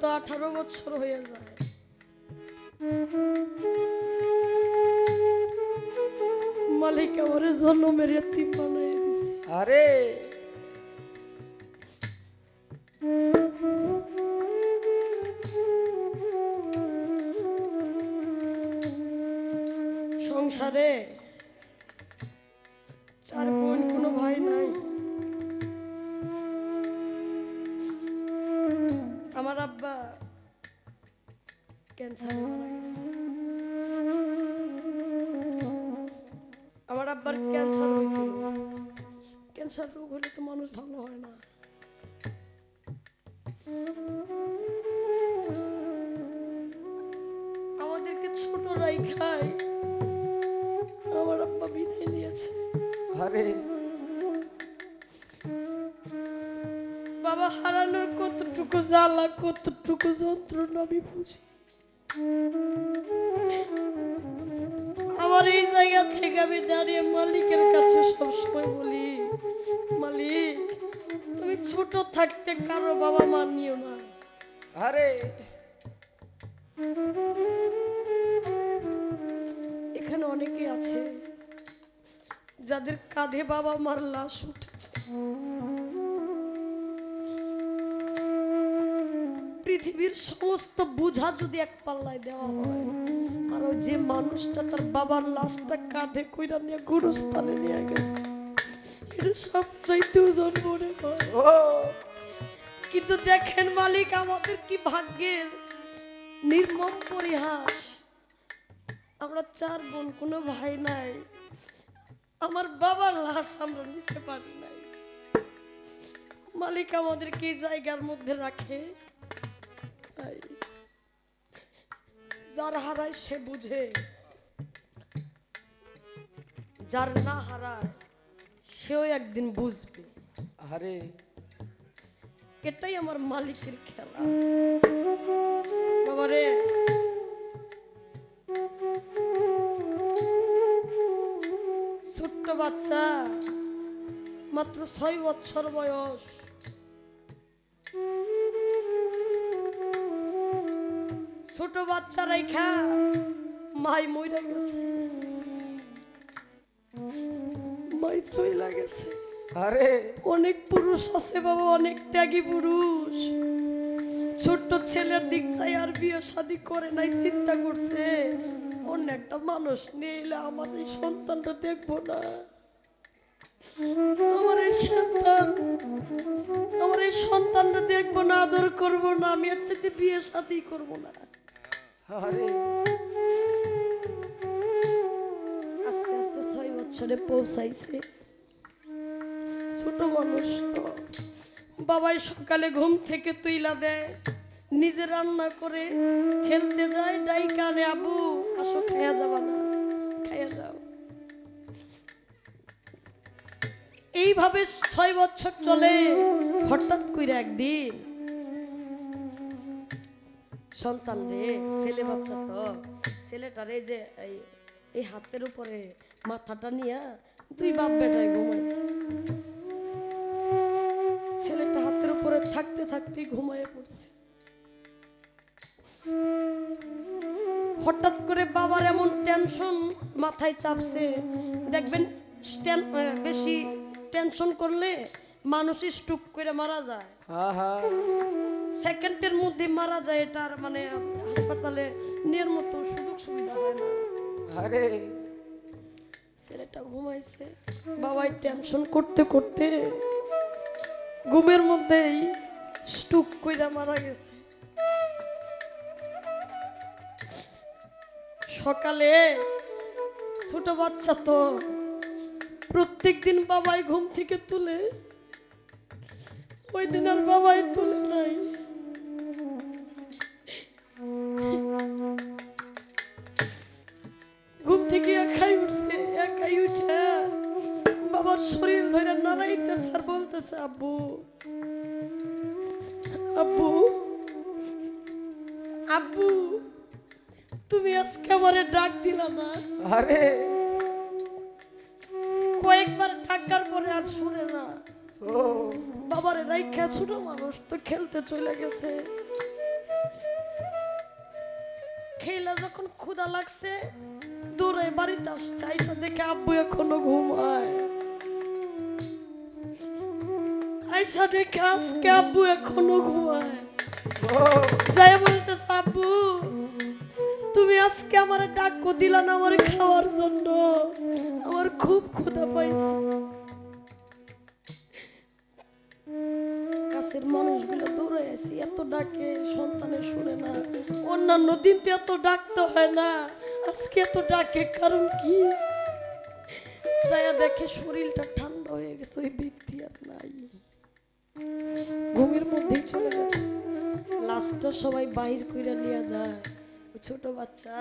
তো 18 বছর হয়ে যায়। মালিক আমার জন্মের এতিম বানাই দিছে। আরে সংসারে 4 বোন, কোনো ভাই নাই। আমার আব্বা ক্যান্সারে মারা গেছে। আমার আব্বার ক্যান্সার হয়েছিল। ক্যান্সার রোগ হলে তো মানুষ ভালো হয় না। আমাদেরকে ছোট রাইখায় আমার আব্বা বিদায় দিয়েছে। আরে বাবা হারানোর কতটুকু জ্বালা, কতটুকু যন্ত্রণা আমি বুঝি। আমার এই জায়গা থেকে আমি দাঁড়িয়ে মালিকের কাছে সবসময় বলি, মালিক তুমি ছোট থাকতে কারো বাবা মা নিও না। আরে এখানে অনেকে আছে যাদের কাঁধে বাবা মার লাশ উঠেছে। পৃথিবীর সমস্ত বোঝা যদি এক পাল্লায় দেওয়া হয়, আর ওই যে মানুষটা তার বাবার লাশটা কাঁধে কইরা নিয়ে গুরুস্থানে নিয়ে গেছে, এটা সবচাইতে ওজন মনে হয়। ও কিন্তু দেখেন মালিক আমাদের কি ভাগ্যের নির্মম পরিহাস। আমরা 4 বোন, কোনো ভাই নাই। আমার বাবার লাশ আমরা নিতে পারি নাই। মালিক আমাদের কি জায়গার মধ্যে রাখে। তাই যার হারায় সে বুঝে, যার না হারায় সেও একদিন বুঝবে। আরে এটাই আমার মালিকের খেলা। বাবারে ছোট্ট বাচ্চা, মাত্র 6 বছর বয়স, ছোট বাচ্চা রাইখা মাই মইরা গেছে, মাই চইলা গেছে। আরে অনেক পুরুষ আছে বাবা, অনেক ত্যাগী পুরুষ, ছোট্ট ছেলের দিক চাই আর বিয়ে শাদী করে নাই, চিন্তা করছে অন্য একটা মানুষ নিয়ে এলে আমার এই সন্তানটা দেখবো না, আমার এই সন্তান, আমার এই সন্তানটা দেখবো না, আদর করবো না, আমি এর চাইতে বিয়ে শাদী করবো না। আরে আস্তে আস্তে 6 বছরে পৌঁছাইছে। ছোট মানুষ তো, বাবাই সকালে ঘুম থেকে তুইলা দেয়, নিজে রান্না করে খেলতে যায়, ডাইকা আনে, আবু আসো খাইয়া যাবা না, খাইয়া যাও। এইভাবে 6 বছর চলে। হঠাৎ করে একদিন সন্তান রে, ছেলে বাচ্চা তো, ছেলেটারে যে এই হাতের উপরে মাথাটা নিয়ে 2 বাপ বেটায় ঘুমাইছে। ছেলেটা হাতের উপরে থাকতে থাকতে ঘুমায় পড়ছে। হঠাৎ করে বাবার এমন টেনশন মাথায় চাপছে, দেখবেন বেশি টেনশন করলে মানুষ স্ট্রোক করে মারা যায়, আহা সেকেন্ডের মধ্যে মারা যায়। এটার মানে হাসপাতালে নেওয়ার মতো সুযোগ সুবিধা হয় না। আরে ছেলেটা ঘুমাইছে, বাবাই টেনশন করতে করতে ঘুমের মধ্যেই স্ট্রোক কইরা মারা গেছে। সকালে ছোট বাচ্চা তো, প্রত্যেকদিন বাবাই ঘুম থেকে তুলে, ওই দিন আর বাবাই তুলে নাই। ঘুম থেকে একাই উঠছে, একাই উঠে বাবার শরীর ধরে নাড়াইতেছে আর বলতেছে, আব্বু আব্বু আব্বু, তুমি আজকে আমারে ডাক দিলা না। আরে কয়েকবার ডাকার পরে আর শুনে না। ও বাবারে রাইখা ছোট মানুষ তো খেলতে চলে গেছে। খেলা যখন ক্ষুধা লাগছে দূরে বাড়িতে আসছে আইসা দেখে আব্বু এখনো ঘুমায় আইসা দেখে আজকে আব্বু এখনো ঘুমায় ও যাই বলতেছে আব্বু তুমি আজকে আমার ডাকো দিলা না আমার খাওয়ার জন্য আমার খুব ক্ষুধা পাইছে কাছের মানুষগুলো দৌড়ে আসি এত ডাকে সন্তানের শুনে না অন্যান্য দিন তো এত ডাকতে হয় না আজকে এত ডাকে কারণ কি যায়া দেখে শরীরটা ঠান্ডা হয়ে গেছে ওই ব্যক্তি আর নাই ঘুমের মধ্যেই চলে গেছে লাস্টটা সবাই বাহির কইরা নিয়ে যায় ওই ছোট বাচ্চা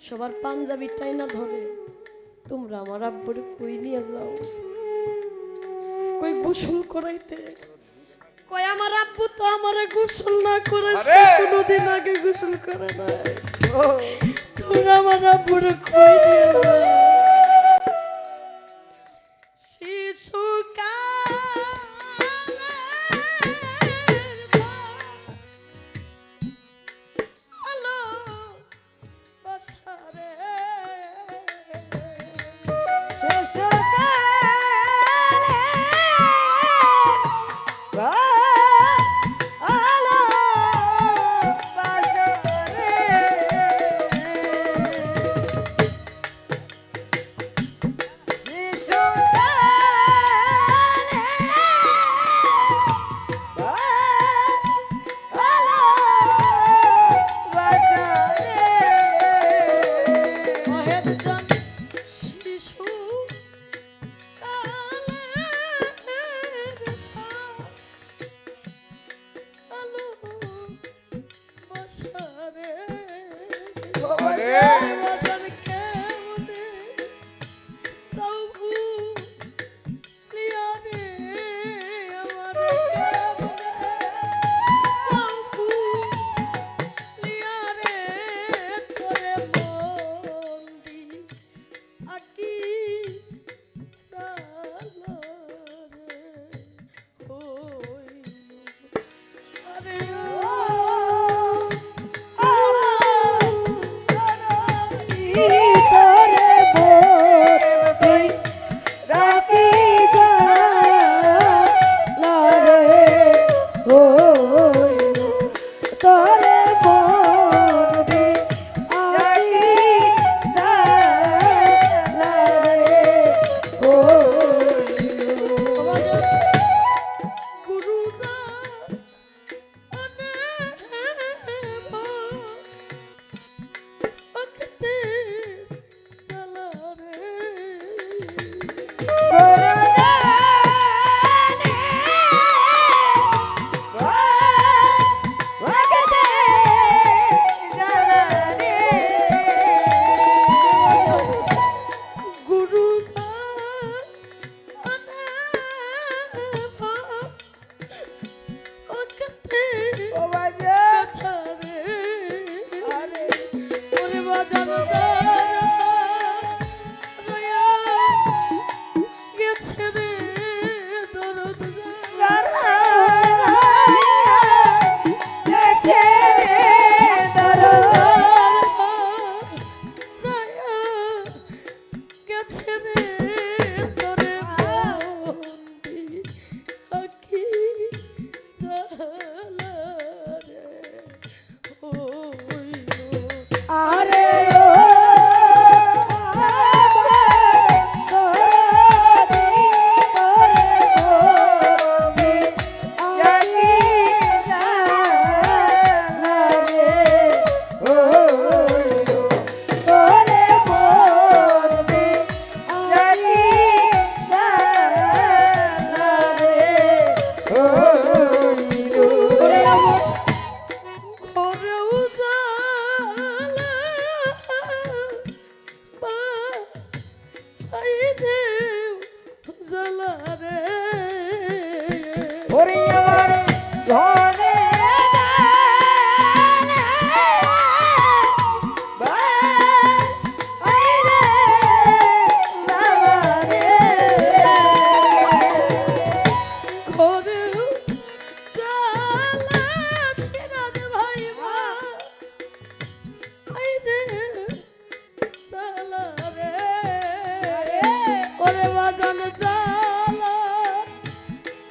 সবার পাঞ্জাবি টাইনা ধরে তোমরা আমার আব্বুরে কই নিয়ে যাও কই গোসল করাইতে কই আমার আব্বু তো আমারে গোসল না করে সে কোনোদিন আগে গোসল করে না ও তোমরা আমার আব্বুরে কই নিয়ে যাও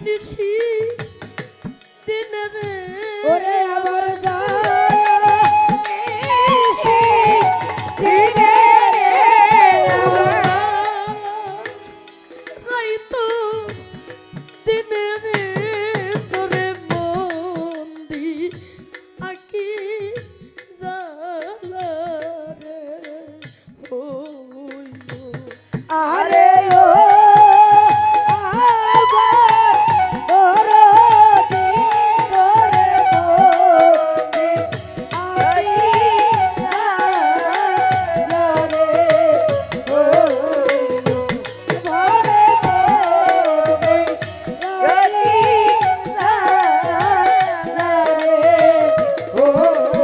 নিশি দিনে রে ওরে আমার দিনে রে রাইতো দিনে রে তোরে বন্দি আকি জালা রে হইল আরে ও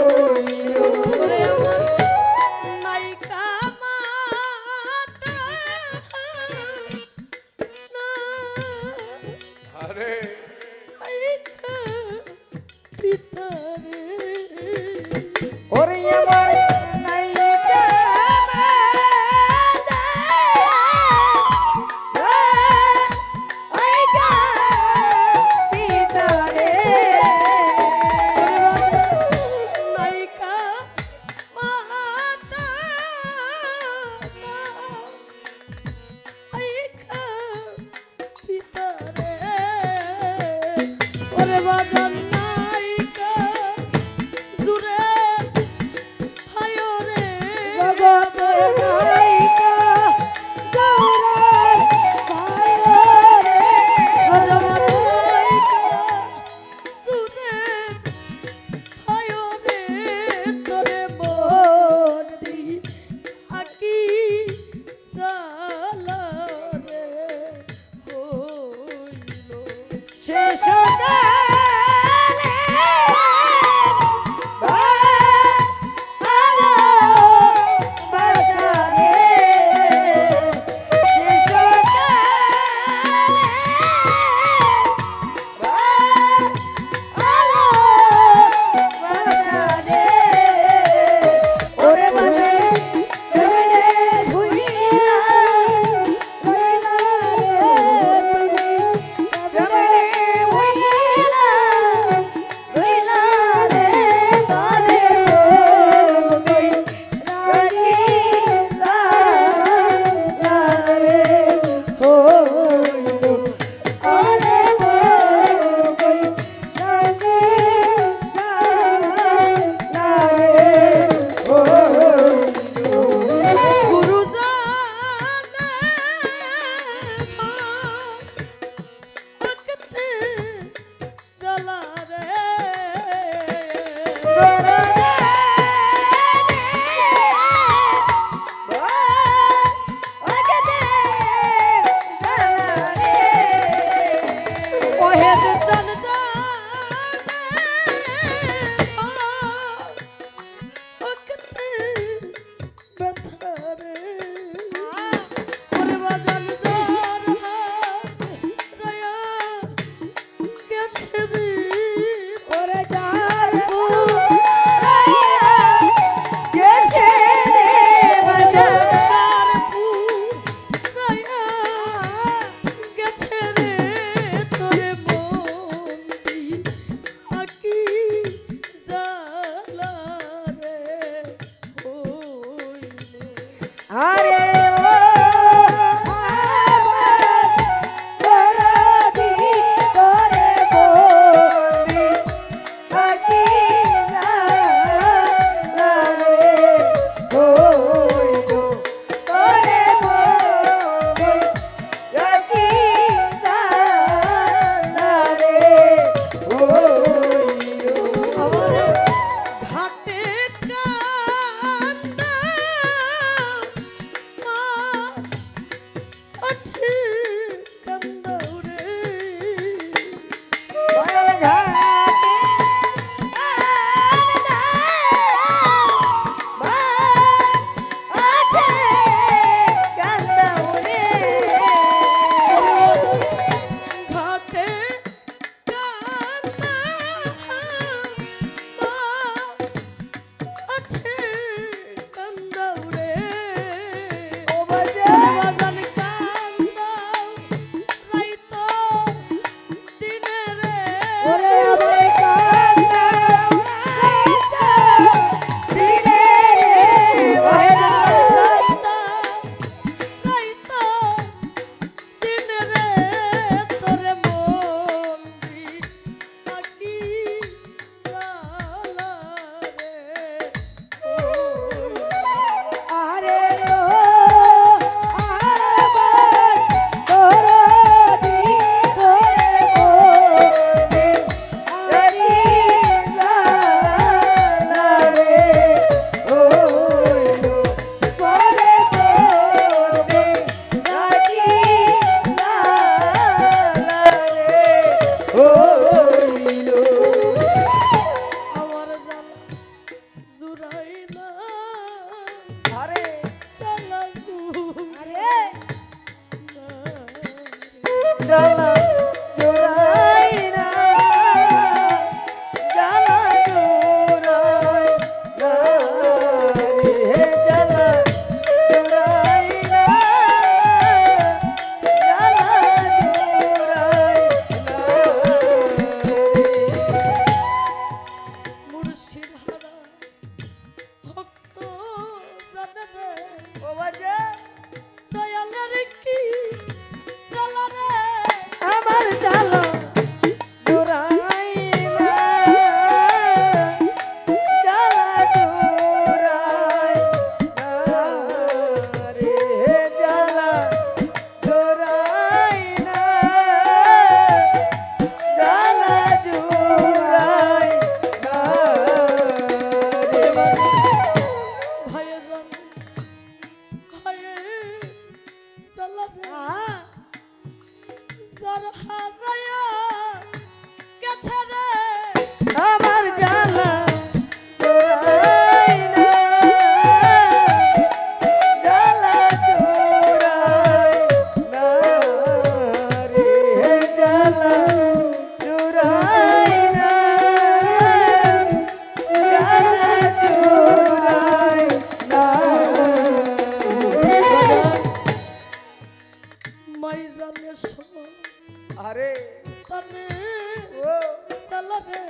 ওরে আমার নায়িকা মাতা না আরে নায়িকা পিতা রে ওরে আমার নায়িকা নায়িকা পিতারে নায়িকা মাতা নায়িকা পিতা রে ওরে বাজান নায়িকা জুড়ে হায় রে জগতের নায়িকা গৌরব ভাইরে বাজাবার নায়িকা জুড়ে হায় রে তোরে বন্দি আকি জালা রে হইল শেষ ওরে মানে গুরু জানে ভক্তি জ্বালা রে ওহেদ চান ভক্তি ব্যথা রে ওরে বাজান জান রায়া গেছে রে ওরে যার গেছে বাজার যার রায়া গেছে রে তোরে বন্দি আকি জালা রে হইল আরে ও আমার পরাধী তোরে বন্দি থাকি না রে হইল তোরে বন্দি থাকি না রে হইল আমারে ঘাটে কান্দা আঠি কান্দাও রে ঘাটে কান্দা আঠি কান্দাও রে বাজান কান্দাও রাইতো হইল আমার জ্বালা জুড়াই না আরে জ্বালা আরে জুড়াই জ্বালা জোড়াই না জ্বালা জোড়াই না রে জ্বালা জোড়াই না জ্বালা জোড়াই না মুর্শিদ হারা ভক্ত জানে রে ও বাজা দয়ালের কি জ্বালা রে আমার জ্বালা জোড়াই না জ্বালা জোড়াই না রে জ্বালা জোড়াই না জ্বালা জোড়াই না রে ভয়ে জানে ভয়ে জ্বালা রে যার হারায়া গেছে রে আমার জ্বালা জোড়াই না জ্বালা জোড়াই না রে জ্বালা জোড়াই না জ্বালা জোড়াই না মাই জানে শোন আরে তানে ও জ্বালা রে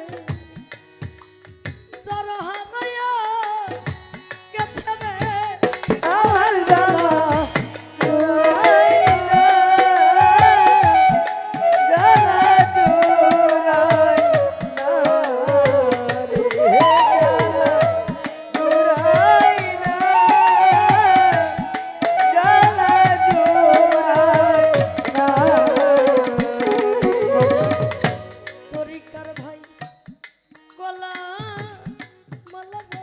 যার হারায়া গেছে রে আমার জ্বালা জোড়াই না জ্বালা জোড়াই না রে জ্বালা জোড়াই না জ্বালা জোড়াই না তরিকার ভাই গলা মালা রে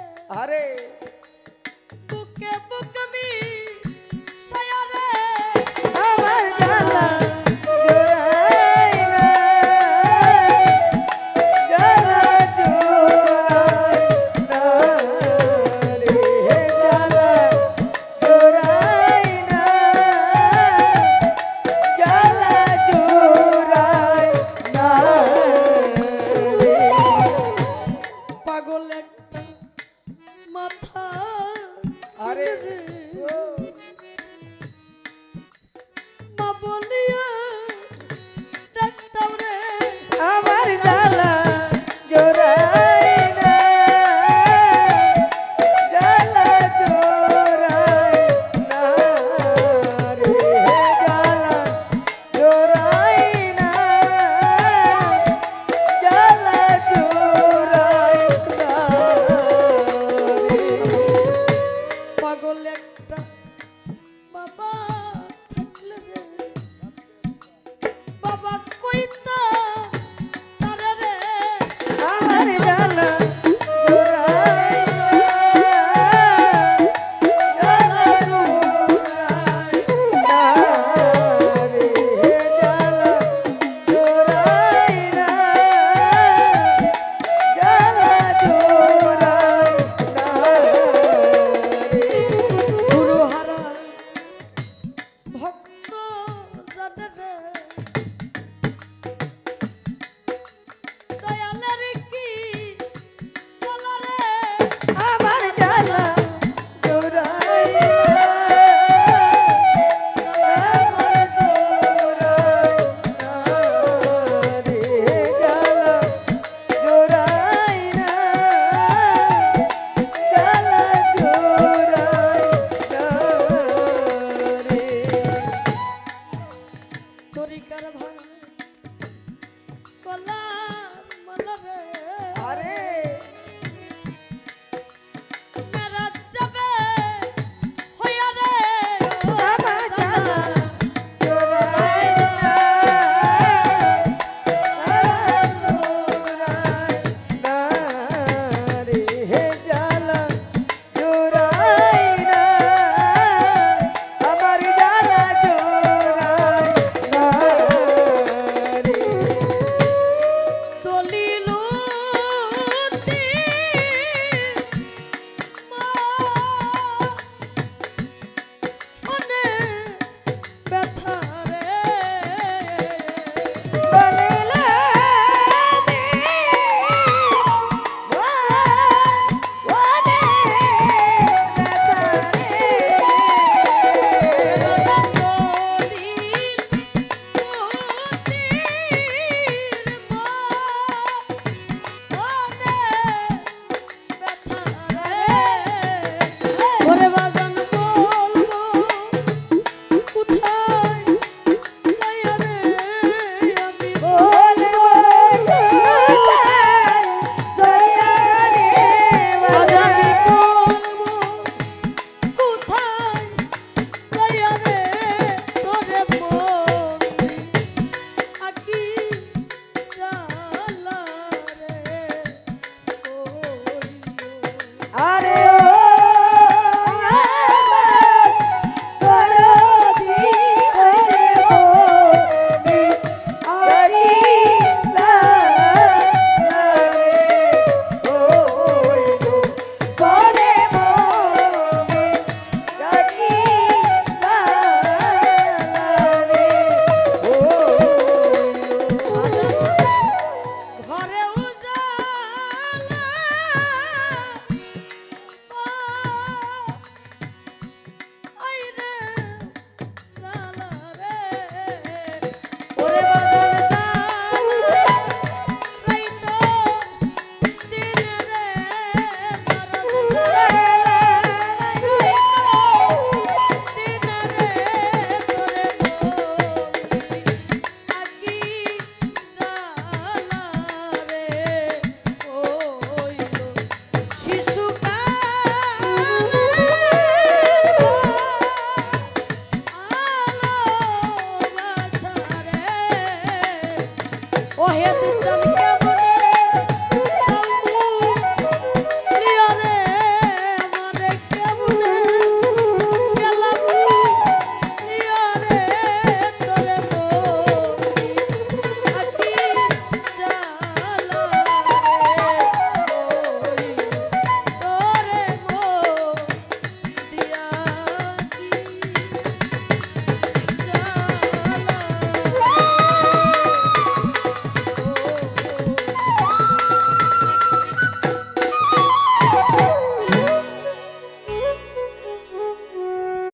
ও হে দুধ